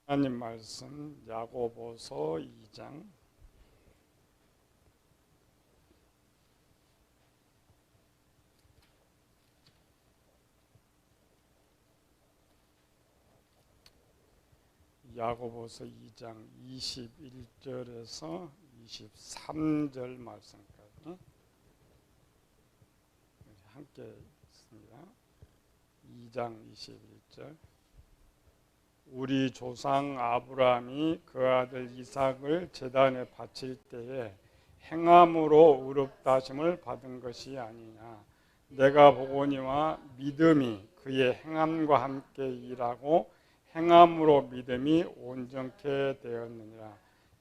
하나님 말씀 야고보서 2장 야고보서 2장 21절에서 23절 말씀까지 함께 있습니다. 2장 21절 우리 조상 아브라함이 그 아들 이삭을 제단에 바칠 때에 행함으로 의롭다 하심을 받은 것이 아니냐. 내가 보거니와 믿음이 그의 행함과 함께 일하고 행함으로 믿음이 온전케 되었느니라.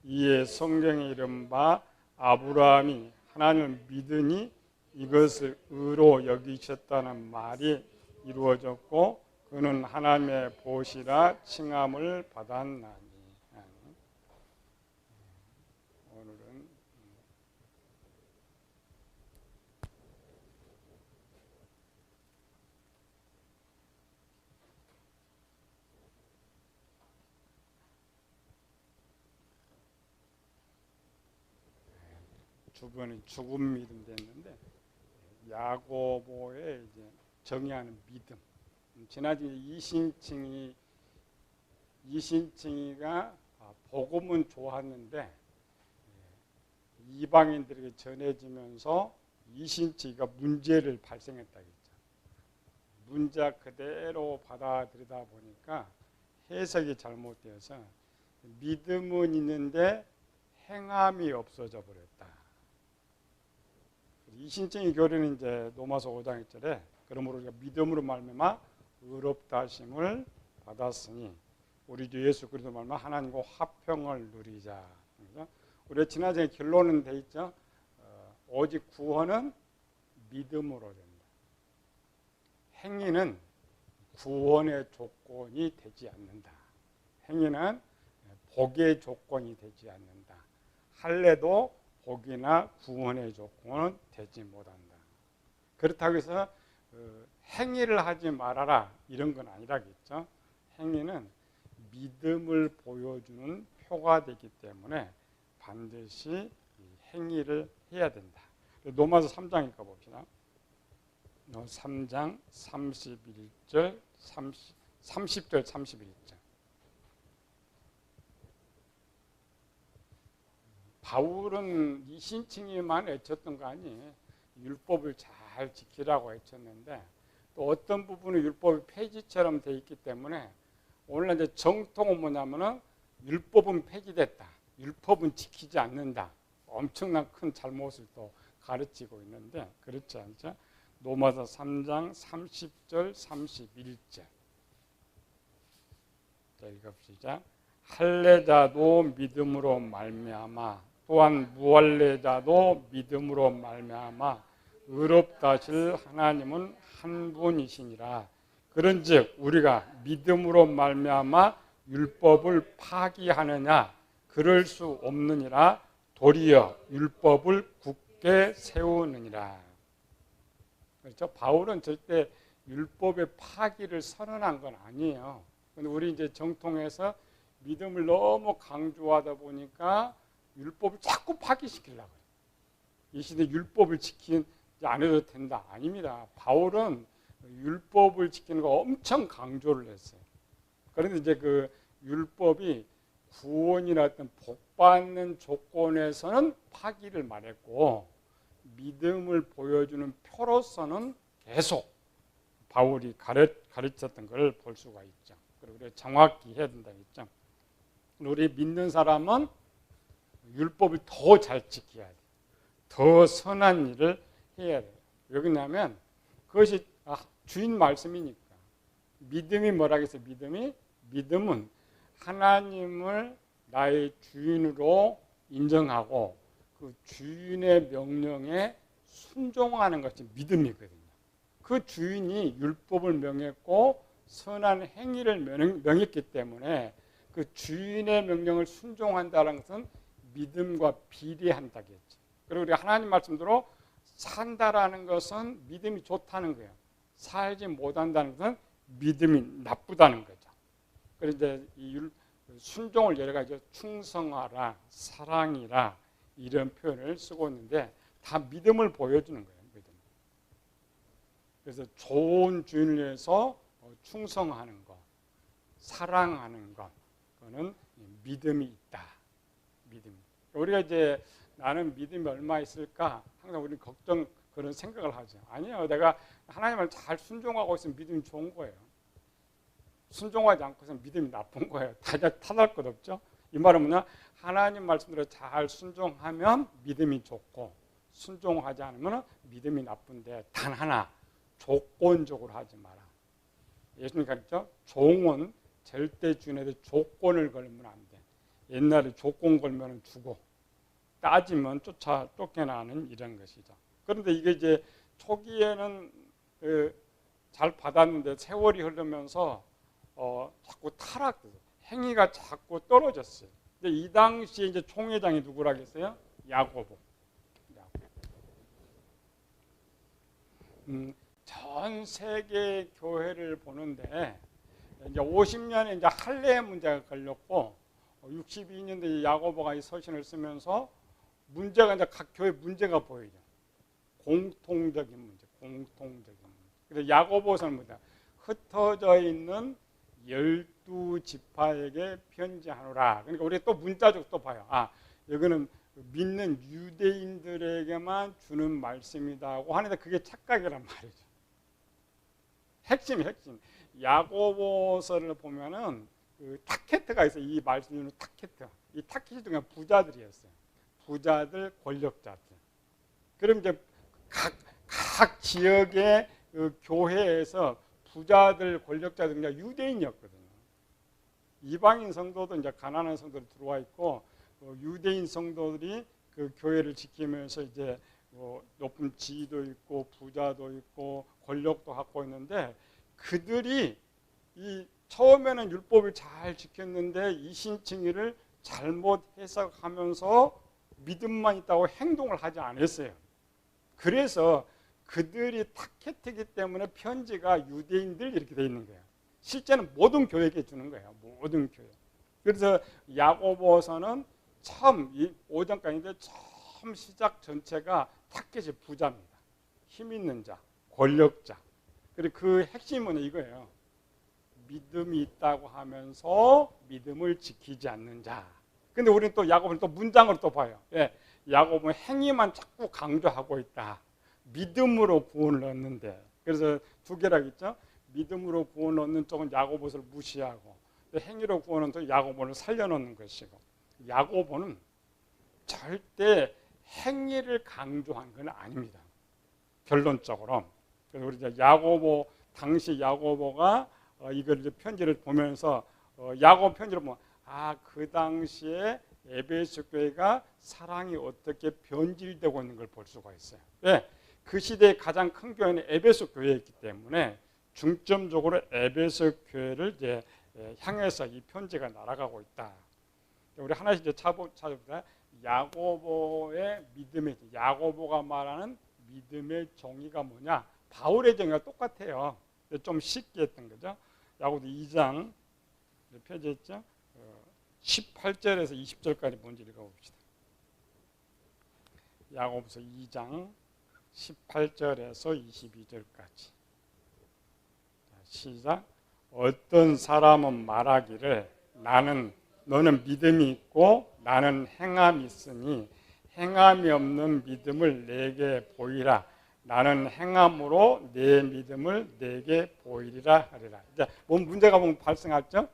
이에 성경에 이른바 아브라함이 하나님을 믿으니 이것을 의로 여기셨다는 말이 이루어졌고 그는 하나님의 보시라 칭함을 받았나니. 오늘은 주번이 죽음 믿음 됐는데 야고보의 이제 정의하는 믿음. 지난주에 이신칭이가 복음은 좋았는데 이방인들에게 전해지면서 이신칭이가 문제를 발생했다 했죠. 문자 그대로 받아들이다 보니까 해석이 잘못되어서 믿음은 있는데 행함이 없어져 버렸다. 이신칭이 교리는 이제 로마서 5장 1절에 그러므로 우리가 믿음으로 말미암아 의롭다 하심을 받았으니 우리 주 예수 그리스도 말미암아 하나님과 화평을 누리자. 우리 지난주에 결론은 돼 있죠. 오직 구원은 믿음으로 된다. 행위는 구원의 조건이 되지 않는다. 행위는 복의 조건이 되지 않는다. 할례도 복이나 구원의 조건은 되지 못한다. 그렇다고 해서 행위를 하지 말아라 이런 건 아니라겠죠. 행위는 믿음을 보여주는 표가 되기 때문에 반드시 행위를 해야 된다. 로마서 3장 읽어 봅시다. 3장 31절 30절 31절. 바울은 이신칭이만 애쳤던 거 아니에요. 율법을 잘 지키라고 외쳤는데 또 어떤 부분은 율법이 폐지처럼 돼 있기 때문에 오늘 이제 정통은 뭐냐면은 율법은 폐지됐다. 율법은 지키지 않는다. 엄청난 큰 잘못을 또 가르치고 있는데 그렇지 않죠? 로마서 3장 30절 31절. 자, 읽읍시다. 할례자도 믿음으로 말미암아 또한 무할례자도 믿음으로 말미암아 의롭다 하실 하나님은 한 분이시니라. 그런즉 우리가 믿음으로 말미암아 율법을 파기하느냐? 그럴 수 없느니라. 도리어 율법을 굳게 세우느니라. 그렇죠? 바울은 절대 율법의 파기를 선언한 건 아니에요. 근데 우리 이제 정통에서 믿음을 너무 강조하다 보니까 율법을 자꾸 파기시키려고 해요. 이 시대 율법을 지키지 않아도 된다. 아닙니다. 바울은 율법을 지키는 거 엄청 강조를 했어요. 그런데 이제 그 율법이 구원이나 어떤 복받는 조건에서는 파기를 말했고 믿음을 보여주는 표로서는 계속 바울이 가르쳤던 걸 볼 수가 있죠. 그리고 우리가 정확히 해야 된다 했죠. 우리 믿는 사람은 율법을 더 잘 지켜야 돼. 더 선한 일을 해야 돼. 왜 그러냐면 그것이 주인 말씀이니까. 믿음이 뭐라고 해서 믿음은 하나님을 나의 주인으로 인정하고 그 주인의 명령에 순종하는 것이 믿음이거든요. 그 주인이 율법을 명했고 선한 행위를 명했기 때문에 그 주인의 명령을 순종한다는 것은 믿음과 비례한다겠죠. 그리고 우리 하나님 말씀대로 산다라는 것은 믿음이 좋다는 거예요. 살지 못한다는 것은 믿음이 나쁘다는 거죠. 그래서 이제 순종을 여러 가지 충성하라, 사랑이라 이런 표현을 쓰고 있는데 다 믿음을 보여주는 거예요. 믿음. 그래서 좋은 주인을 위해서 충성하는 것, 사랑하는 것, 그거는 믿음이 있다. 믿음. 우리가 이제 나는 믿음이 얼마 있을까? 항상 우리는 그런 생각을 하죠. 아니요, 내가 하나님을 잘 순종하고 있으면 믿음이 좋은 거예요. 순종하지 않고서는 믿음이 나쁜 거예요. 탓할 것 없죠. 이 말은 뭐냐? 하나님 말씀대로 잘 순종하면 믿음이 좋고 순종하지 않으면 믿음이 나쁜데 단 하나 조건적으로 하지 마라. 예수님 가르쳐 종은 절대 주인한테 조건을 걸면 안 돼. 옛날에 조건 걸면 주고 따지면 쫓겨나는 이런 것이죠. 그런데 이게 이제 초기에는 잘 받았는데 세월이 흐르면서 자꾸 타락돼서 행위가 자꾸 떨어졌어요. 근데 이 당시에 이제 총회장이 누구라겠어요? 야고보. 전 세계 교회를 보는데 이제 50년에 이제 할례 문제가 걸렸고 62년도에 야고보가 이 서신을 쓰면서 문제가 이제 각 교회 문제가 보이죠. 공통적인 문제. 그래서 야고보서는 뭐냐? 흩어져 있는 12지파에게 편지하노라. 그러니까 우리 또 문자적으로 또 봐요. 여기는 믿는 유대인들에게만 주는 말씀이다 하고 하는데 그게 착각이란 말이죠. 핵심. 야고보서를 보면은 그 타케트가 있어요. 이 말씀 주는 타케트. 이 타케트 중에 부자들이었어요. 부자들, 권력자들. 그럼 이제 각 지역의 그 교회에서 부자들, 권력자들 그냥 유대인이었거든요. 이방인 성도도 이제 가난한 성도로 들어와 있고 유대인 성도들이 그 교회를 지키면서 이제 높은 지위도 있고 부자도 있고 권력도 갖고 있는데 그들이 이 처음에는 율법을 잘 지켰는데 이신칭의를 잘못 해석하면서 믿음만 있다고 행동을 하지 않았어요. 그래서 그들이 타켓이기 때문에 편지가 유대인들 이렇게 돼 있는 거예요. 실제는 모든 교회에게 주는 거예요. 모든 교회. 그래서 야고보서는 처음 이 5장까지인데 처음 시작 전체가 타켓이 부자입니다. 힘 있는 자, 권력자. 그리고 그 핵심은 이거예요. 믿음이 있다고 하면서 믿음을 지키지 않는 자. 근데 우리는 또 야고보는 또 문장으로 또 봐요. 야고보는 행위만 자꾸 강조하고 있다. 믿음으로 구원을 얻는데. 그래서 두 개라 했죠. 믿음으로 구원을 얻는 쪽은 야고보서를 무시하고 행위로 구원은 또 야고보를 살려놓는 것이고 야고보는 절대 행위를 강조한 건 아닙니다. 결론적으로. 그래서 우리 이제 야고보 당시 야고보가 이걸 이제 편지를 보면서 야고보 편지를 보면 그 당시에 에베소 교회가 사랑이 어떻게 변질되고 있는 걸 볼 수가 있어요. 왜? 그 시대의 가장 큰 교회는 에베소 교회였기 때문에 중점적으로 에베소 교회를 이제 향해서 이 편지가 날아가고 있다. 우리 하나씩 이제 찾아보자. 야고보의 믿음의 야고보가 말하는 믿음의 정의가 뭐냐? 바울의 정의가 똑같아요. 좀 쉽게 했던 거죠. 야고보 2장 표지했죠. 18절에서 20절까지 먼저 읽어봅시다. 야고보서 2장 18절에서 22절까지. 시작. 어떤 사람은 말하기를 너는 믿음이 있고 나는 행함이 있으니 행함이 없는 믿음을 내게 보이라. 나는 행함으로 내 믿음을 내게 보이리라 하리라. 이제 뭔 문제가 발생하죠?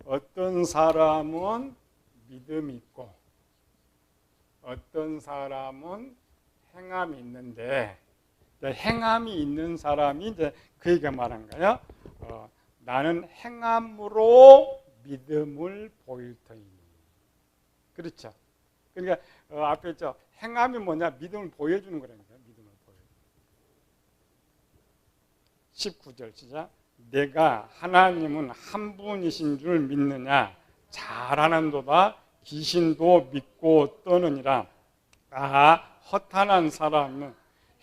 어떤 사람은 믿음이 있고 어떤 사람은 행함이 있는데 행함이 있는 사람이 이제 그 얘기가 말한 거예요. 나는 행함으로 믿음을 보일 터이니. 그렇죠. 그러니까 앞에 있죠. 행함이 뭐냐? 믿음을 보여주는 거라니까요. 믿음을 보여주는. 19절 시작. 내가 하나님은 한 분이신 줄 믿느냐? 잘하는도다. 귀신도 믿고 떠느니라. 허탄한 사람은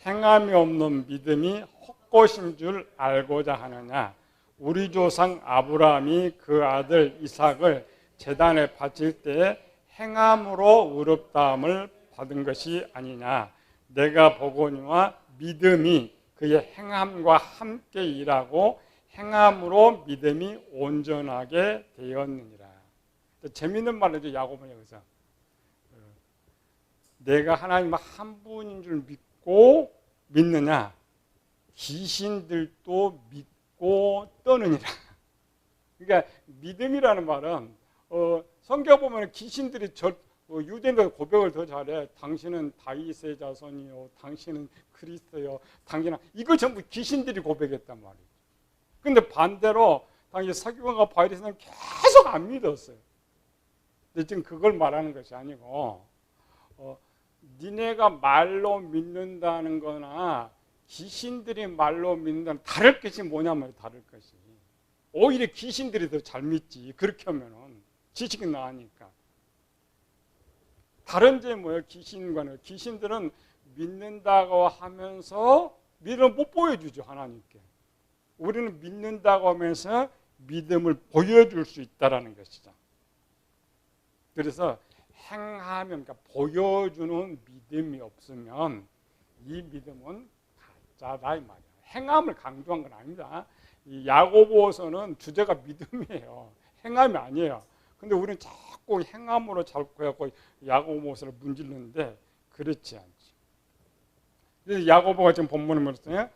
행함이 없는 믿음이 헛것인 줄 알고자 하느냐? 우리 조상 아브라함이 그 아들 이삭을 제단에 바칠 때 행함으로 의롭다함을 받은 것이 아니냐. 내가 보거니와 믿음이 그의 행함과 함께 일하고 행함으로 믿음이 온전하게 되었느니라. 재미있는 말이죠. 야고보는 여기서 내가 하나님 한 분인 줄 믿고 믿느냐. 귀신들도 믿고 떠느니라. 그러니까 믿음이라는 말은 성경 보면 귀신들이 유대인들 고백을 더 잘해. 당신은 다윗의 자손이요, 당신은 그리스도요, 당신은 이거 전부 귀신들이 고백했단 말이에요. 근데 반대로 당시 서기관과 바리새인은 계속 안 믿었어요. 근데 지금 그걸 말하는 것이 아니고 니네가 말로 믿는다는 거나 귀신들이 말로 믿는다는 다를 것이 뭐냐면 다를 것이 오히려 귀신들이 더 잘 믿지. 그렇게 하면은 지식이 나으니까. 다른 점이 뭐예요? 귀신과는 귀신들은 믿는다고 하면서 믿음을 못 보여주죠. 하나님께. 우리는 믿는다고 하면서 믿음을 보여줄 수 있다는 것이죠. 그래서 행하면, 그러니까 보여주는 믿음이 없으면 이 믿음은 가짜다 이 말이야. 행함을 강조한 건 아닙니다. 이 야고보서는 주제가 믿음이에요. 행함이 아니에요. 근데 우리는 자꾸 행함으로 자꾸 해갖고 야고보서를 문질르는데 그렇지 않지. 그래서 야고보가 지금 본문에 뭐랬어요?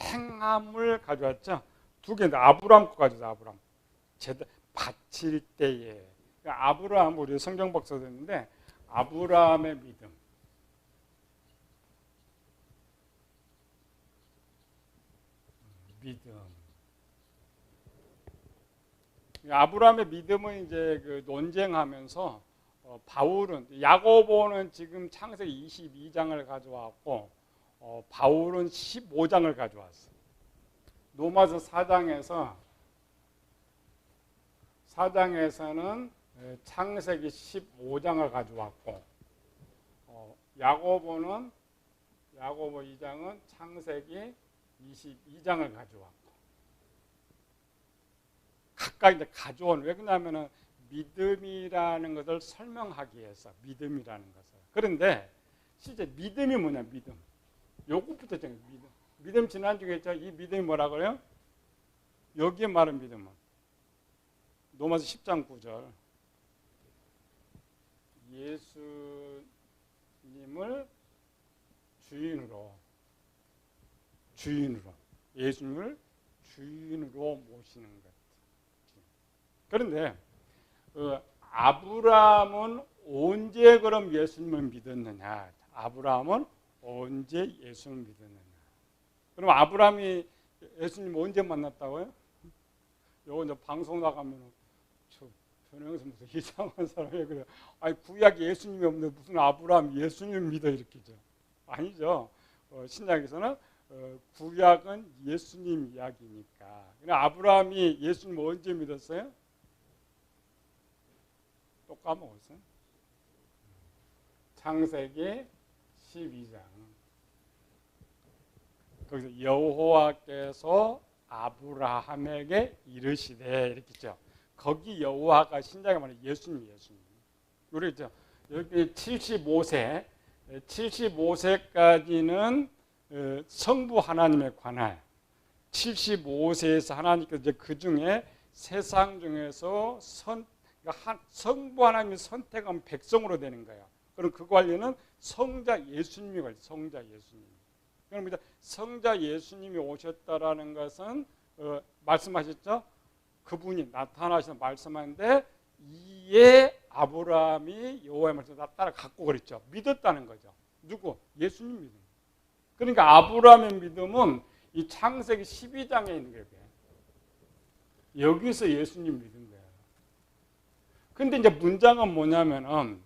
행함을 가져왔죠. 두 개인데 아브라함 거 가져왔어. 아브라함. 바칠 때에. 그러니까 아브라함, 우리 성경 박사도 했는데 아브라함의 믿음. 아브라함의 믿음은 이제 그 논쟁하면서 바울은 야고보는 지금 창세기 22장을 가져왔고 바울은 15장을 가져왔어. 로마서 4장에서는 창세기 15장을 가져왔고 야고보 2장은 창세기 22장을 가져왔고 각각 이제 가져온 왜 그러냐면은 믿음이라는 것을 설명하기 위해서 믿음이라는 것을. 그런데 실제 믿음이 뭐냐 믿음. 요것부터 정해 믿음. 믿음 지난주에 했죠. 이 믿음이 뭐라 그래요? 여기에 말한 믿음은 로마서 10장 9절 예수님을 주인으로 예수님을 주인으로 모시는 것. 그런데 아브라함은 언제 그럼 예수님을 믿었느냐? 아브라함은 언제 예수님을 믿었느냐? 그럼 아브라함이 예수님 언제 만났다고요? 요거 이제 방송 나가면 저 변형에서 무슨 이상한 사람이 그래. 아니 구약에 예수님이 없는데 무슨 아브라함 예수님 믿어 이렇게죠? 아니죠. 신약에서는 구약은 예수님 이야기니까. 아브라함이 예수님 언제 믿었어요? 또 까먹었어요. 창세기 12장. 거기서 여호와께서 아브라함에게 이르시되 이렇게 있죠. 거기 여호와가 신약에 말하는 예수님. 우리 있죠. 여기 75세까지는 성부 하나님에 관하여 75세에서 하나님께서 이제 그 중에 세상 중에서 성부 하나님이 선택한 백성으로 되는 거예요. 그럼 그 관리는 성자 예수님이 관리. 성자 예수님. 그럼 성자 예수님이 오셨다라는 것은 말씀하셨죠? 그분이 나타나셔서 말씀하는데 이에 아브라함이 여호와의 말씀을 따라 갖고 그랬죠. 믿었다는 거죠. 누구? 예수님 믿음. 그러니까 아브라함의 믿음은 이 창세기 12장에 있는 거예요. 여기서 예수님 믿은 거예요. 근데 이제 문장은 뭐냐면은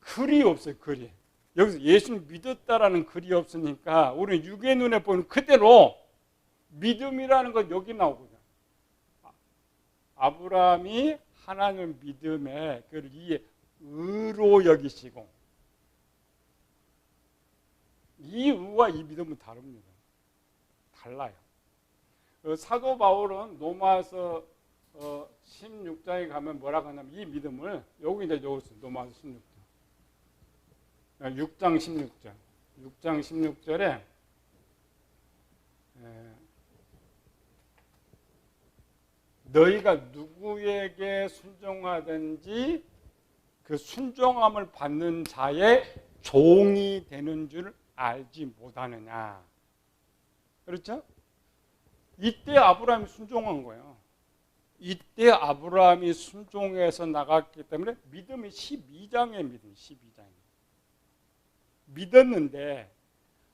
글이 없어요. 글이. 여기서 예수님 믿었다라는 글이 없으니까 우리는 육의 눈에 보이는 그대로 믿음이라는 건 여기 나오거든요. 아브라함이 하나님의 믿음에 그를 이해 의로 여기시고 이 의와 이 믿음은 다릅니다. 달라요. 사도 바울은 로마서 16장에 가면 뭐라고 하냐면 이 믿음을 여기 이제 여기서 넘어와서 16장. 6장 16절. 6장 16절에 너희가 누구에게 순종하든지 그 순종함을 받는 자의 종이 되는 줄 알지 못하느냐. 그렇죠? 이때 아브라함이 순종한 거예요. 이때 아브라함이 순종해서 나갔기 때문에 믿음이 12장의 믿음, 12장이. 믿었는데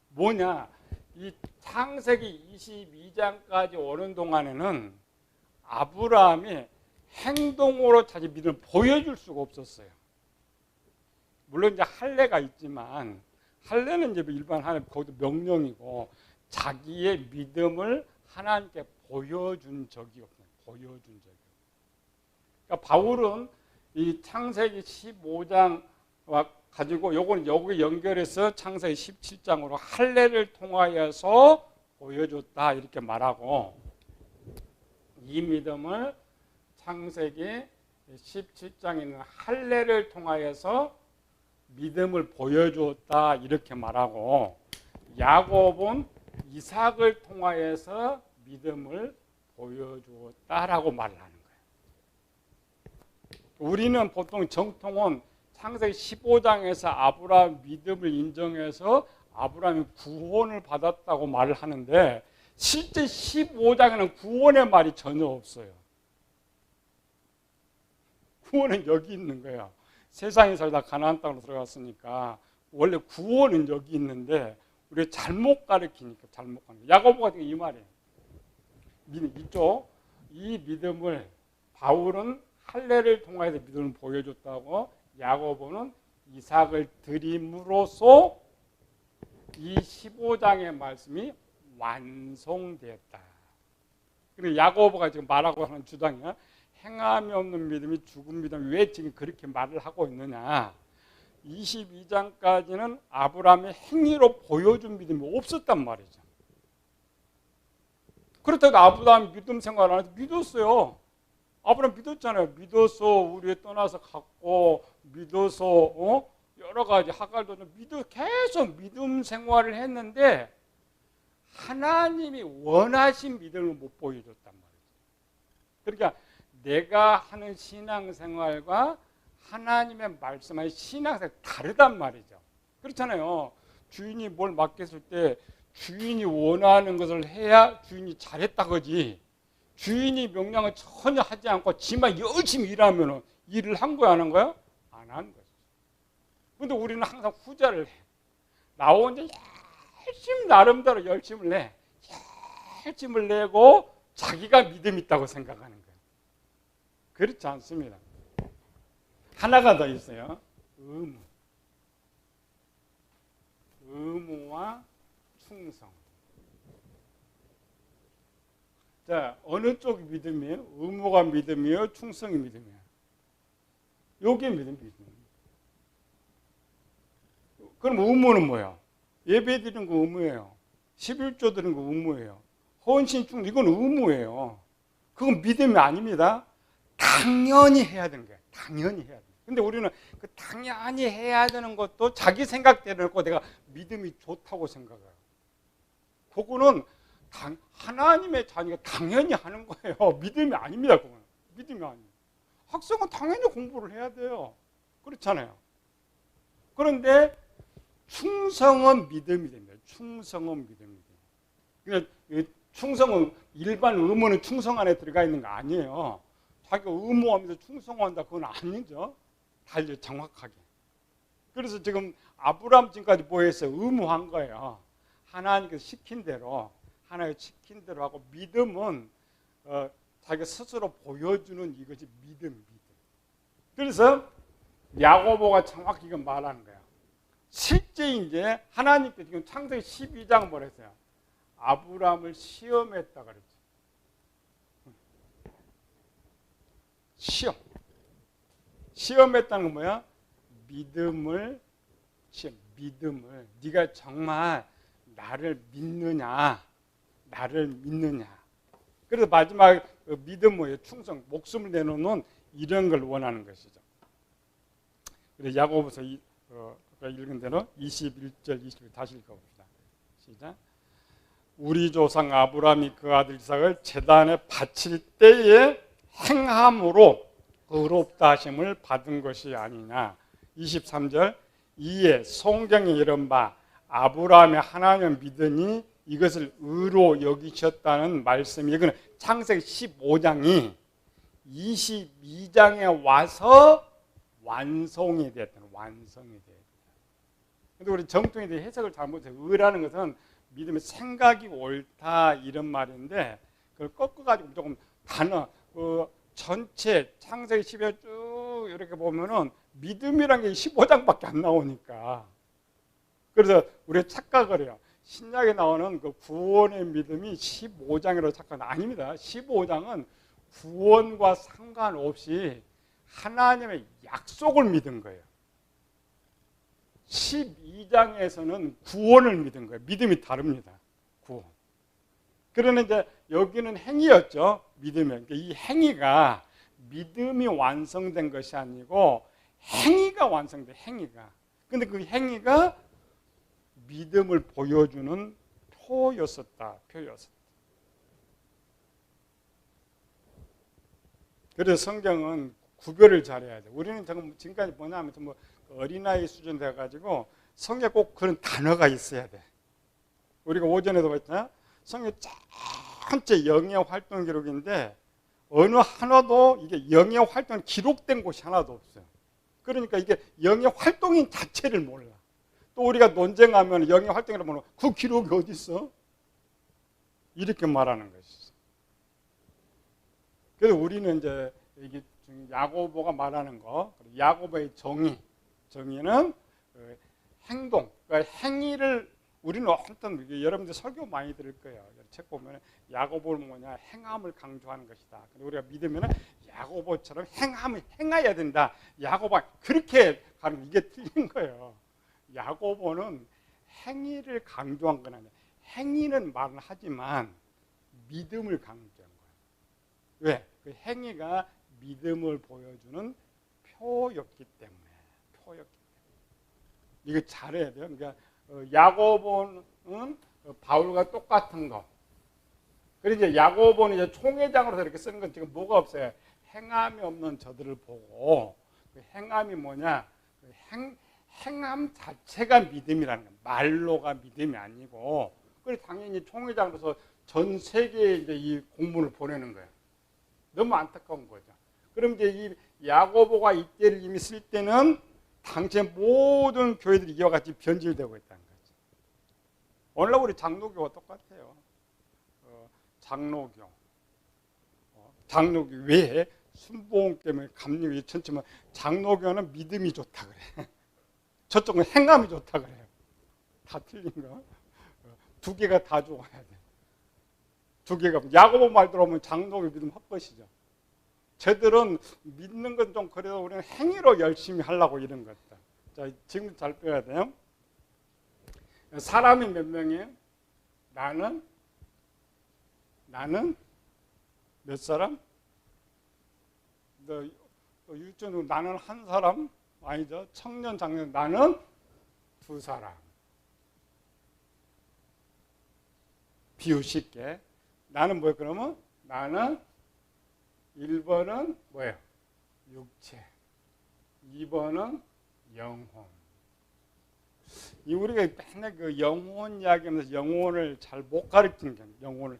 뭐냐? 이 창세기 22장까지 오는 동안에는 아브라함이 행동으로 자기 믿음을 보여줄 수가 없었어요. 물론 이제 할례가 있지만 할례는 이제 일반 하나님 거기도 명령이고 자기의 믿음을 하나님께 보여준 적이 없어요. 보여준 적이. 그러니까 바울은 이 창세기 15장과 가지고 요거는 여기 연결해서 창세기 17장으로 할례를 통하여서 보여줬다 이렇게 말하고 이 믿음을 창세기 17장에 있는 할례를 통하여서 믿음을 보여주었다 이렇게 말하고 야곱은 이삭을 통하여서 믿음을 보여주었다라고 말을 하는 거예요. 우리는 보통 정통은 창세기 15장에서 아브라함 믿음을 인정해서 아브라함이 구원을 받았다고 말을 하는데 실제 15장에는 구원의 말이 전혀 없어요. 구원은 여기 있는 거예요. 세상에 살다 가나안 땅으로 들어갔으니까 원래 구원은 여기 있는데 우리가 잘못 가르치니까 잘못 가르치니까 야고보 같은 게 이 말이에요. 이쪽 이 믿음을 바울은 할례를 통해서 믿음을 보여줬다고 야고보는 이삭을 드림으로써 이 15장의 말씀이 완성되었다. 그리고 야고보가 지금 말하고 하는 주장이야. 행함이 없는 믿음이 죽은 믿음. 왜 지금 그렇게 말을 하고 있느냐? 22장까지는 아브라함의 행위로 보여준 믿음이 없었단 말이죠. 그렇다고 아브라함이 믿음 생활을 안 해서 믿었어요. 아브라함 믿었잖아요. 믿어서 우리에 떠나서 갔고 믿어서 여러 가지 하갈도 계속 믿음 생활을 했는데 하나님이 원하신 믿음을 못 보여줬단 말이죠. 그러니까 내가 하는 신앙생활과 하나님의 말씀하는 신앙생활이 다르단 말이죠. 그렇잖아요. 주인이 뭘 맡겼을 때 주인이 원하는 것을 해야 주인이 잘했다 그지. 주인이 명령을 전혀 하지 않고 지만 열심히 일하면 일을 한 거야 안 한 거야? 안 한 거죠. 그런데 우리는 항상 후자를 해. 나 혼자 열심히 나름대로 열심을 내. 열심을 내고 자기가 믿음 있다고 생각하는 거예요. 그렇지 않습니다. 하나가 더 있어요. 의무. 의무와 충성. 자, 어느 쪽이 믿음이에요? 의무가 믿음이에요? 충성이 믿음이에요? 요게 믿음이에요. 그럼 의무는 뭐야? 예배 드리는 거 의무예요. 11조 드리는 거 의무예요. 헌신 충성 이건 의무예요. 그건 믿음이 아닙니다. 당연히 해야 되는 거예요. 당연히 해야 돼요. 근데 우리는 그 당연히 해야 되는 것도 자기 생각대로 놓고 내가 믿음이 좋다고 생각해요. 그거는 하나님의 자녀가 당연히 하는 거예요. 믿음이 아닙니다. 그거는. 믿음이 아니에요. 학생은 당연히 공부를 해야 돼요. 그렇잖아요. 그런데 충성은 믿음이 됩니다. 충성은 믿음이 돼요. 그러니까 충성은 일반 의무는 충성 안에 들어가 있는 거 아니에요. 자기가 의무하면서 충성한다 그건 아니죠. 달리 정확하게. 그래서 지금 아브라함 지금까지 뭐 했어요? 의무한 거예요. 하나님께서 시킨 대로 하나님 시킨 대로 하고 믿음은 자기가 스스로 보여주는 이것이 믿음. 그래서 야고보가 정확히 이건 말하는 거야. 실제 이제 하나님께서 지금 창세기 12장 뭐랬어요? 아브라함을 시험했다 그랬죠. 시험했다는 건 뭐야? 믿음을 네가 정말 나를 믿느냐? 그래서 마지막 믿음 뭐예요? 충성, 목숨을 내놓는 이런 걸 원하는 것이죠. 그래서 야고보서 읽은 대로 21절 22절 다시 읽어봅시다. 시작. 우리 조상 아브라함이 그 아들 이삭을 제단에 바칠 때에 행함으로 의롭다 하심을 받은 것이 아니냐. 23절 이에 성경에 이른 바 아브라함의 하나님을 믿으니 이것을 의로 여기셨다는 말씀이, 이거는 창세기 15장이 22장에 와서 완성이 됐다. 완성이 됐다. 근데 우리 정통이들이 해석을 잘못해요. 의라는 것은 믿음의 생각이 옳다 이런 말인데, 그걸 꺾어가지고 조금 단어 전체 창세기 10여 쭉 이렇게 보면은 믿음이란 게 15장밖에 안 나오니까, 그래서 우리가 착각을 해요. 신약에 나오는 그 구원의 믿음이 15장이라고 착각은 아닙니다. 15장은 구원과 상관없이 하나님의 약속을 믿은 거예요. 12장에서는 구원을 믿은 거예요. 믿음이 다릅니다. 구원. 그러나 이제 여기는 행위였죠. 믿음이. 그러니까 이 행위가 믿음이 완성된 것이 아니고 행위가 완성돼. 행위가. 근데 그 행위가 믿음을 보여주는 표였었다. 그래서 성경은 구별을 잘해야 돼. 우리는 지금까지 뭐냐면 뭐 어린아이 수준 돼가지고 성경에 꼭 그런 단어가 있어야 돼. 우리가 오전에도 봤잖아. 성경 전체 영의 활동 기록인데 어느 하나도 이게 영의 활동 기록된 곳이 하나도 없어요. 그러니까 이게 영의 활동인 자체를 몰라. 또 우리가 논쟁하면 영의 활동이라고 하면 그 기록이 어디 있어? 이렇게 말하는 것이죠. 그래서 우리는 이제 이게 야고보가 말하는 거, 야고보의 정의는 행동, 그러니까 행위를 우리는 어떤 여러분들 설교 많이 들을 거예요. 책 보면 야고보는 뭐냐, 행함을 강조하는 것이다. 우리가 믿으면 야고보처럼 행함을 행해야 된다. 야고보가 그렇게 가는 이게 틀린 거예요. 야고보는 행위를 강조한 건 아니에요. 행위는 말은 하지만 믿음을 강조한 거예요. 왜? 그 행위가 믿음을 보여주는 표였기 때문에. 이거 잘해야 돼요. 그러니까 야고보는 바울과 똑같은 거. 그리고 이제 야고보는 이제 총회장으로서 이렇게 쓰는 건 지금 뭐가 없어요. 행함이 없는 저들을 보고, 그 행함이 뭐냐? 행함 자체가 믿음이라는 거예요. 말로가 믿음이 아니고. 그래서 당연히 총회장으로서 전 세계에 이제 이 공문을 보내는 거예요. 너무 안타까운 거죠. 그럼 이제 이 야고보가 이때를 이미 쓸 때는 당시의 모든 교회들이 이와 같이 변질되고 있다는 거죠. 오늘날 우리 장로교와 똑같아요. 장로교 외에 순복음 때문에 감리교 전체만 장로교는 믿음이 좋다 그래. 저쪽은 행함이 좋다 그래요. 다 틀린 거. 두 개가 다 좋아야 돼. 두 개가. 야고보 말 들어보면 장로교 믿음 헛것이죠. 쟤들은 믿는 건 좀 그래도 우리는 행위로 열심히 하려고 이런 것들. 자, 지금 잘 빼야 돼요. 사람이 몇 명이에요? 나는 몇 사람? 유치원 나는 한 사람? 아니죠. 청년, 장년 나는 두 사람. 비유 쉽게. 나는 뭐예요? 그러면 나는 1번은 뭐예요? 육체. 2번은 영혼. 우리가 맨날 그 영혼 이야기하면서 영혼을 잘 못 가르치는 게 영혼을.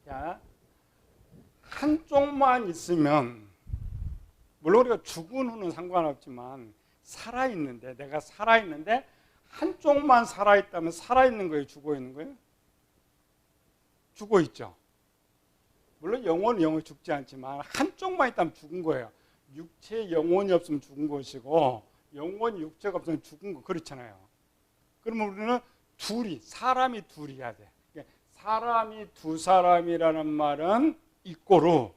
자, 한쪽만 있으면 물론 우리가 죽은 후는 상관없지만 살아있는데 내가 살아있는데 한쪽만 살아있다면 살아있는 거예요? 죽어있는 거예요? 죽어있죠. 물론 영혼이 죽지 않지만 한쪽만 있다면 죽은 거예요. 육체에 영혼이 없으면 죽은 것이고 영혼이 육체가 없으면 죽은 거 그렇잖아요. 그러면 우리는 사람이 둘이야 돼. 사람이 두 사람이라는 말은 이꼬로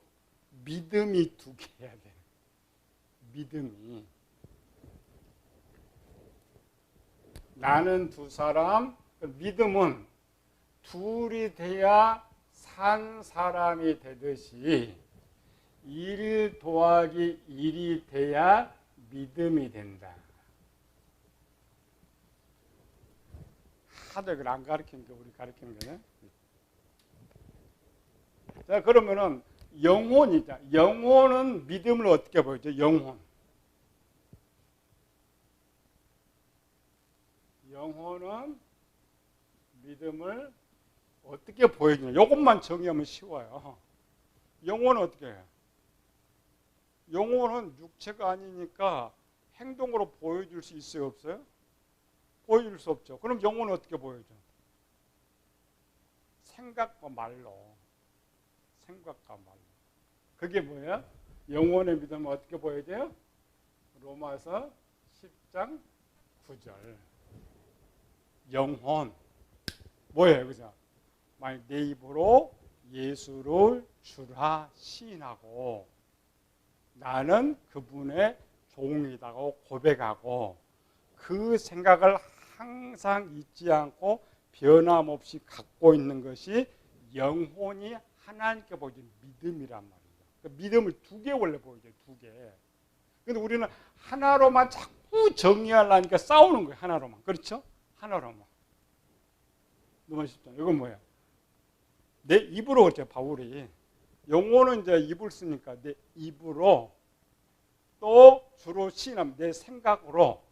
믿음이 두 개야 돼. 믿음이. 나는 두 사람, 믿음은 둘이 돼야 산 사람이 되듯이 1 더하기 1이 돼야 믿음이 된다. 하도 이걸 안 가르치는 게 우리 가르치는 거네. 자, 그러면은 영혼이자 영혼은 믿음을 어떻게 보여줘? 영혼은 믿음을 어떻게 보여주냐? 이것만 정의하면 쉬워요. 영혼은 어떻게 해요? 영혼은 육체가 아니니까 행동으로 보여줄 수 있어요, 없어요? 보여줄 수 없죠. 그럼 영혼은 어떻게 보여줘? 생각과 말로. 생각과 말로. 그게 뭐예요? 영혼의 믿음은 어떻게 보여져요? 로마서 10장 9절. 영혼. 뭐예요? 그죠? 만약 내 입으로 예수를 주라 시인하고 나는 그분의 종이라고 고백하고 그 생각을 항상 잊지 않고 변함없이 갖고 있는 것이 영혼이 하나님께 보여주는 믿음이란 말이에요. 그러니까 믿음을 2개 원래 보여줘요. 2개. 근데 우리는 하나로만 자꾸 정의하려니까 싸우는 거예요. 하나로만. 그렇죠? 하나로만. 너무 쉽죠? 이건 뭐예요? 내 입으로 그랬죠. 바울이. 영혼은 이제 입을 쓰니까 내 입으로 또 주로 시인하면 내 생각으로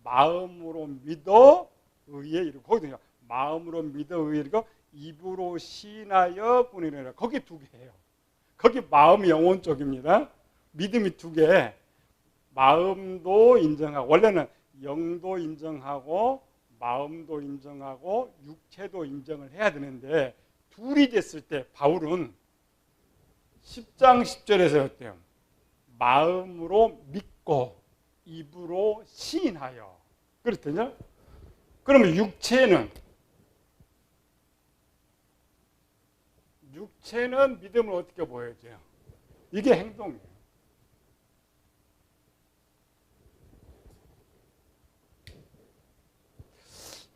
마음으로 믿어 의에 이르고 거기도 마음으로 믿어 의에 이르고 입으로 시인하여 꾸니라. 거기 2개예요. 거기 마음이 영혼 쪽입니다. 믿음이 2개. 마음도 인정하고 원래는 영도 인정하고 마음도 인정하고 육체도 인정을 해야 되는데 둘이 됐을 때 바울은 10장 10절에서 어때요? 마음으로 믿고 입으로 시인하여. 그렇더냐? 그러면 육체는 믿음을 어떻게 보여줘요? 이게 행동이에요.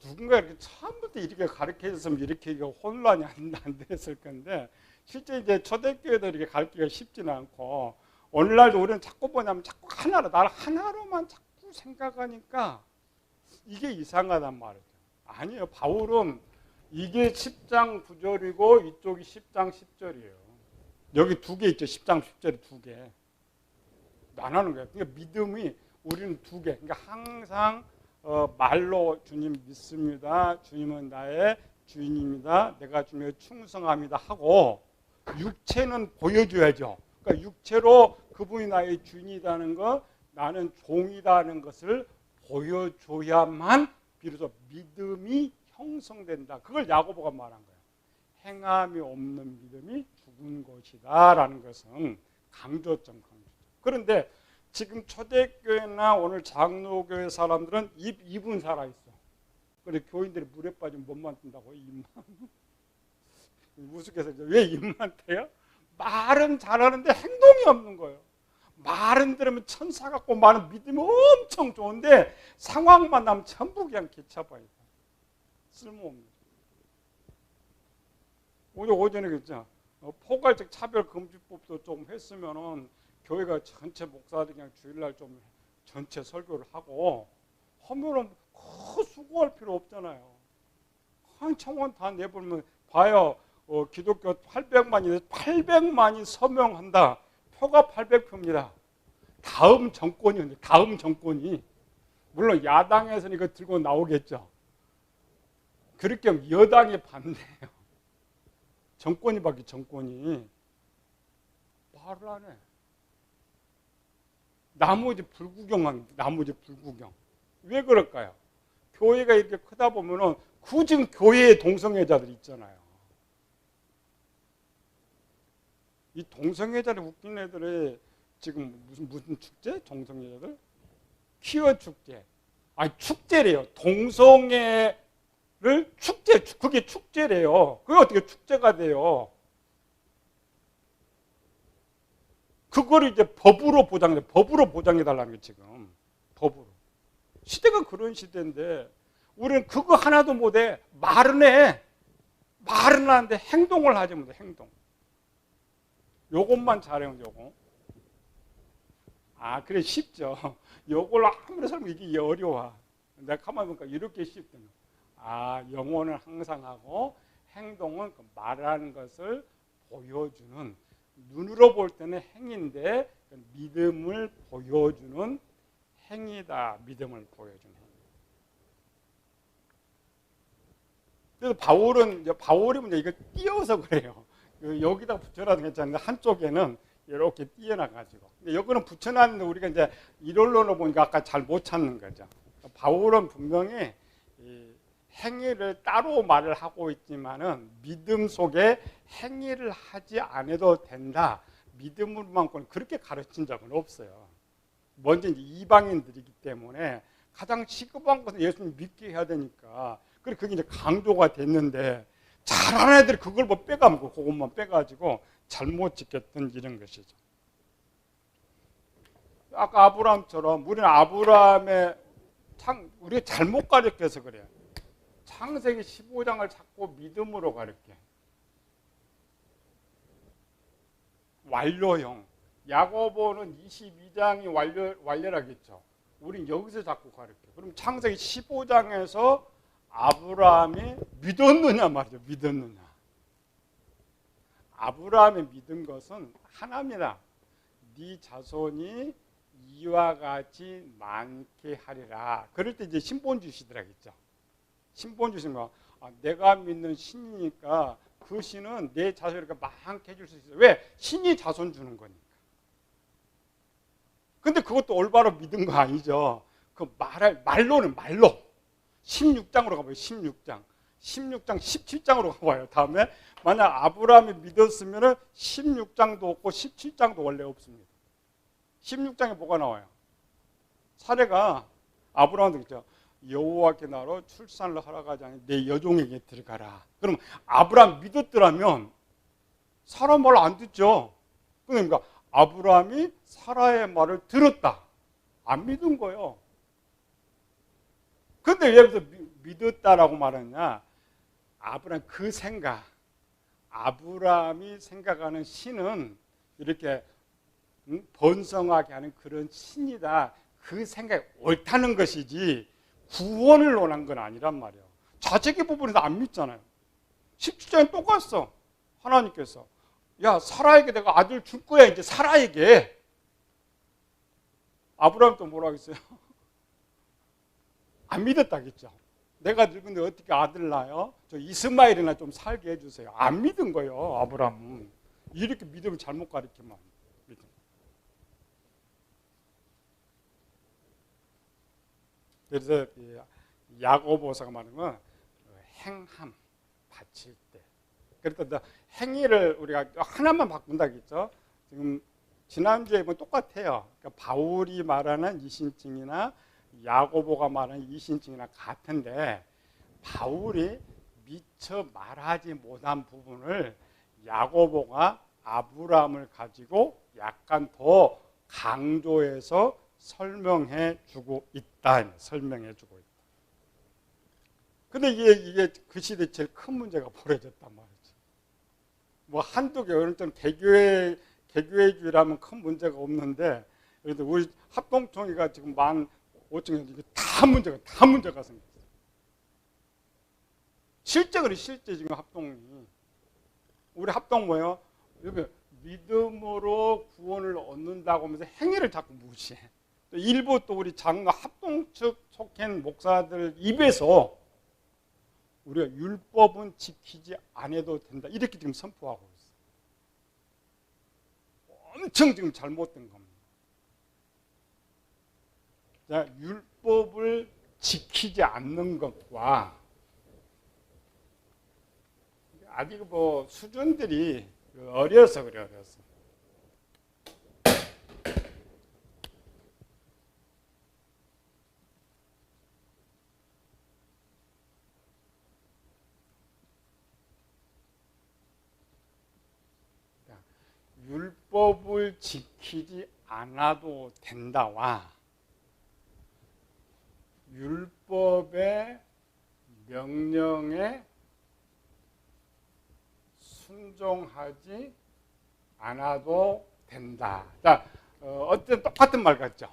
누군가 이렇게 처음부터 이렇게 가르쳐줬으면 이렇게 혼란이 안 됐을 건데 실제 이제 초대교회도 이렇게 가르치기가 쉽지는 않고 오늘날도 우리는 자꾸 뭐냐면 자꾸 나를 하나로만 자꾸 생각하니까 이게 이상하단 말이죠. 아니에요. 바울은 이게 10장 9절이고 이쪽이 10장 10절이에요. 여기 2개 있죠. 10장 10절이 2개. 나누는 거예요. 그러니까 믿음이 우리는 2개. 그러니까 항상 말로 주님 믿습니다. 주님은 나의 주인입니다. 내가 주님에 충성합니다 하고 육체는 보여줘야죠. 그러니까 육체로 그분이 나의 주인이라는 것, 나는 종이라는 것을 보여줘야만 비로소 믿음이 형성된다. 그걸 야고보가 말한 거예요. 행함이 없는 믿음이 죽은 것이다라는 것은 강조점. 그런데 지금 초대교회나 오늘 장로교회 사람들은 입은 살아있어. 그런데 교인들이 물에 빠지면 몸만 뜬다고. 입만. 우습게서 왜 입만 떼요? 말은 잘하는데 행동이 없는 거예요. 말은 들으면 천사 같고 말은 믿음이 엄청 좋은데 상황만 나면 전부 그냥 개차봐요. 쓸모없는. 오늘 오전에 그랬죠. 포괄적 차별금지법도 좀 했으면은 교회가 전체 목사들이 그냥 주일날 좀 전체 설교를 하고 하면은 수고할 필요 없잖아요. 한 청원 다 내보면 봐요. 기독교 800만이 서명한다. 표가 800표입니다. 다음 정권이 물론 야당에서는 이거 들고 나오겠죠. 그렇게 하면 여당이 반대해요. 정권이 말을 안 해. 나머지 불구경. 왜 그럴까요? 교회가 이렇게 크다 보면은 굳이 교회의 동성애자들 있잖아요. 이 동성애자들 웃긴 애들이 지금 무슨 축제? 동성애자들? 퀴어 축제. 아니 축제래요. 동성애를 그게 축제래요. 그게 어떻게 축제가 돼요? 그거를 이제 법으로 보장해달라는 게 지금. 법으로. 시대가 그런 시대인데 우리는 그거 하나도 못해. 말은 해. 말은 하는데 행동을 하지 못해. 행동. 요것만 잘해요. 요거. 그래 쉽죠. 요걸 아무리 설명 이게 어려워. 내가 가만히 보니까 이렇게 쉽대요. 영혼은 항상 하고 행동은 그 말하는 것을 보여주는, 눈으로 볼 때는 행인데 믿음을 보여주는 행위다. 믿음을 보여주는 행위. 그래서 바울이 이거 띄어서 그래요. 여기다 붙여놔도 괜찮은데 한쪽에는 이렇게 띄어놔가지고. 여기는 붙여놨는데 우리가 이제 일월로로 보니까 아까 잘 못 찾는 거죠. 바울은 분명히 행위를 따로 말을 하고 있지만은 믿음 속에 행위를 하지 않아도 된다. 믿음으로만큼 그렇게 가르친 적은 없어요. 먼저 이제 이방인들이기 때문에 가장 시급한 것은 예수님 믿게 해야 되니까. 그래서 그게 이제 강조가 됐는데 잘하는 애들이 그걸 뭐 빼가면 그것만 빼가지고 잘못 지켰던 이런 것이죠. 아까 아브라함처럼 우리는 아브라함의 우리가 잘못 가르쳐서 그래요. 창세기 15장을 자꾸 믿음으로 가르쳐. 완료형. 야고보는 22장이 완료라겠죠. 우린 여기서 자꾸 가르쳐. 그럼 창세기 15장에서 아브라함이 믿었느냐 말이죠. 믿었느냐. 아브라함이 믿은 것은 하나입니다. 네 자손이 이와 같이 많게 하리라. 그럴 때 이제 신본 주시더라겠죠. 신본 주시는 거. 내가 믿는 신이니까 그 신은 내 자손을 이렇게 많게 해줄 수 있어요. 왜? 신이 자손 주는 거니까. 근데 그것도 올바로 믿은 거 아니죠. 그 말로는 말로. 16장으로 가봐요. 16장 17장으로 가봐요. 다음에 만약 아브라함이 믿었으면 16장도 없고 17장도 원래 없습니다. 16장에 뭐가 나와요? 사례가 아브라함도 있죠. 여호와께 나로 출산을 하러 가지 않니 내 여종에게 들어가라. 그럼 아브라함 믿었더라면 사라 말 안 듣죠. 그러니까 아브라함이 사라의 말을 들었다. 안 믿은 거예요. 근데 왜 여기서 믿었다라고 말하냐? 아브라함 그 생각, 아브라함이 생각하는 신은 이렇게 번성하게 하는 그런 신이다. 그 생각이 옳다는 것이지 구원을 원한 건 아니란 말이에요. 자제기 부분에서 안 믿잖아요. 17장에 똑같어. 하나님께서 야 사라에게 내가 아들 줄 거야. 이제 사라에게. 아브라함 또 뭐라고 했어요? 안 믿었다겠죠. 내가 늙은데 어떻게 아들 낳아요? 저 이스마엘이나 좀 살게 해주세요. 안 믿은 거예요. 아브라함은. 이렇게 믿음을 잘못 가르치면 믿음. 그래서 야고보서가 말하는 건 행함 바칠 때. 그래서 행위를 우리가 하나만 바꾼다겠죠. 지금 지난주에 보면 똑같아요. 그러니까 바울이 말하는 이신증이나 야고보가 말하는 이신증이나 같은데 바울이 미처 말하지 못한 부분을 야고보가 아브라함을 가지고 약간 더 강조해서 설명해 주고 있다. 설명해 주고 있다. 근데 이게 그 시대에 제일 큰 문제가 벌어졌단 말이지. 뭐 한두 개, 어느 때는 개교회주의라면 큰 문제가 없는데, 그래도 우리 합동총회가 지금 15,000년, 이게 다 문제가 생겼어요. 실제 지금 합동이. 우리 합동 뭐예요? 여기 믿음으로 구원을 얻는다고 하면서 행위를 자꾸 무시해. 일부 또 우리 장로 합동 측 속한 목사들 입에서 우리가 율법은 지키지 않아도 된다. 이렇게 지금 선포하고 있어요. 엄청 지금 잘못된 겁니다. 자, 율법을 지키지 않는 것과 아직 뭐 수준들이 어려서 그래, 어려서. 율법을 지키지 않아도 된다와 율법의 명령에 순종하지 않아도 된다. 자, 어쨌든 똑같은 말 같죠?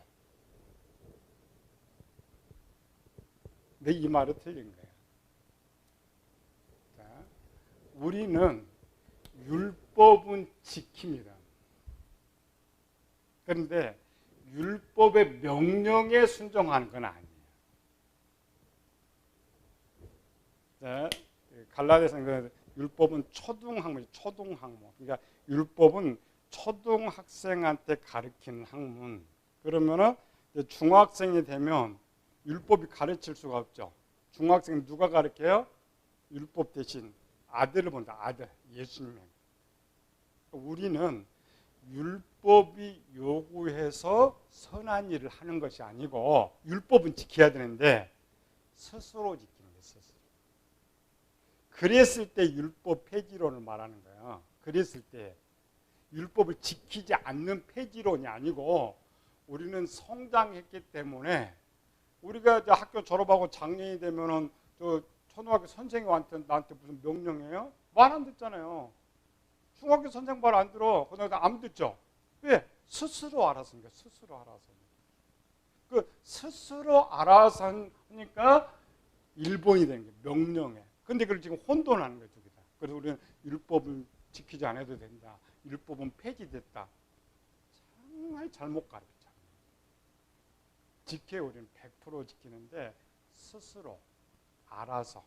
근데 이 말은 틀린 거예요. 자, 우리는 율법은 지킵니다. 그런데 율법의 명령에 순종하는 건 아니에요. 자, 갈라디아서 율법은 초등학문이죠. 초등학문. 그러니까 율법은 초등학생한테 가르치는 학문. 그러면은 중학생이 되면 율법이 가르칠 수가 없죠. 중학생 누가 가르쳐요? 율법 대신 아들을 본다. 아들, 예수님. 우리는 율법이 요구해서 선한 일을 하는 것이 아니고 율법은 지켜야 되는데 스스로 지키는 거예요. 스스로. 그랬을 때 율법 폐지론을 말하는 거예요. 그랬을 때 율법을 지키지 않는 폐지론이 아니고 우리는 성장했기 때문에 우리가 이제 학교 졸업하고 장년이 되면은 저 초등학교 선생님한테 나한테 무슨 명령해요? 말 안 듣잖아요. 중학교 선생 말 안 들어. 고등학교 안 듣죠. 왜? 스스로 알았으니까. 스스로 알아서. 그 스스로 알아서 하니까 일본이 되는 거예요. 명령에. 근데 그걸 지금 혼돈하는 거예요. 저기다. 그래서 우리는 율법은 지키지 않아도 된다. 율법은 폐지됐다. 정말 잘못 가르쳐. 지켜 우리는 100% 지키는데 스스로 알아서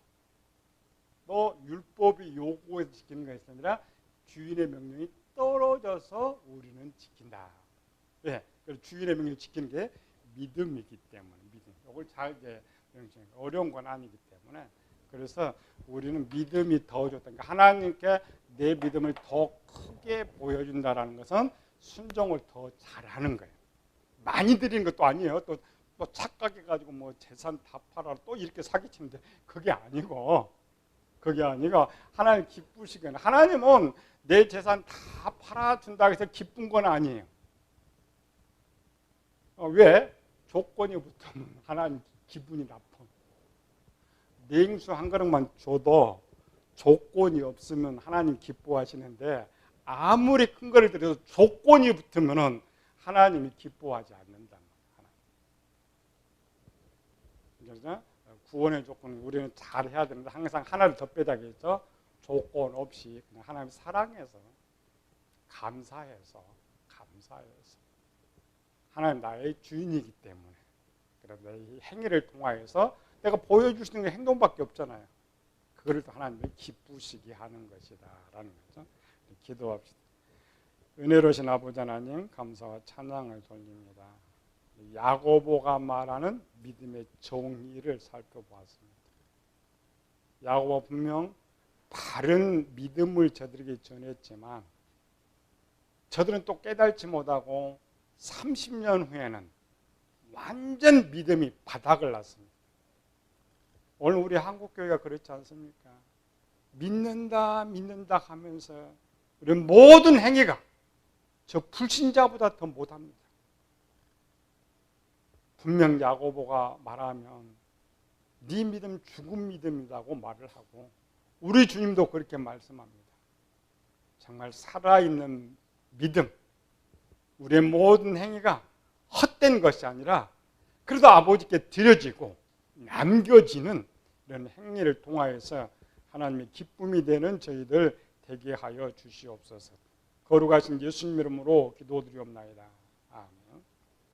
또 율법이 요구해서 지키는 것이 아니라 주인의 명령이 떨어져서 우리는 지킨다. 왜? 그래서 주인의 명령을 지키는 게 믿음이기 때문에 믿음. 이걸 잘 이제 어려운 건 아니기 때문에 그래서 우리는 믿음이 더 좋다. 그러니까 하나님께 내 믿음을 더 크게 보여준다라는 것은 순종을 더 잘하는 거예요. 많이 드리는 것도 아니에요. 또 착각해가지고 뭐 재산 다 팔아 또 이렇게 사기치는데 그게 아니고 하나님 기쁘시거나 하나님은 내 재산 다 팔아준다 해서 기쁜 건 아니에요. 왜? 조건이 붙으면 하나님 기분이 나빠. 냉수 한 그릇만 줘도 조건이 없으면 하나님 기뻐하시는데 아무리 큰 거를 드려도 조건이 붙으면 하나님이 기뻐하지 않는다. 그래서 구원의 조건은 우리는 잘 해야 되는데 항상 하나를 더 빼자겠죠. 조건 없이 그냥 하나님 사랑해서 감사해서 하나님 나의 주인이기 때문에 그래서 이 행위를 통하여서 내가 보여줄 수 있는 게 행동밖에 없잖아요. 그걸 하나님이 기쁘시게 하는 것이다 라는 거죠. 기도합시다. 은혜로우신 아버지 하나님 감사와 찬양을 돌립니다. 야고보가 말하는 믿음의 정의를 살펴보았습니다. 야고보가 분명 바른 믿음을 저들에게 전했지만 저들은 또 깨달지 못하고 30년 후에는 완전 믿음이 바닥을 났습니다. 오늘 우리 한국교회가 그렇지 않습니까? 믿는다 하면서 우리 모든 행위가 저 불신자보다 더 못합니다. 분명 야고보가 말하면 네 믿음 죽은 믿음이라고 말을 하고 우리 주님도 그렇게 말씀합니다. 정말 살아있는 믿음, 우리의 모든 행위가 헛된 것이 아니라 그래도 아버지께 드려지고 남겨지는 이런 행위를 통하여서 하나님의 기쁨이 되는 저희들 되게 하여 주시옵소서. 거룩하신 예수님 이름으로 기도드리옵나이다. 아멘.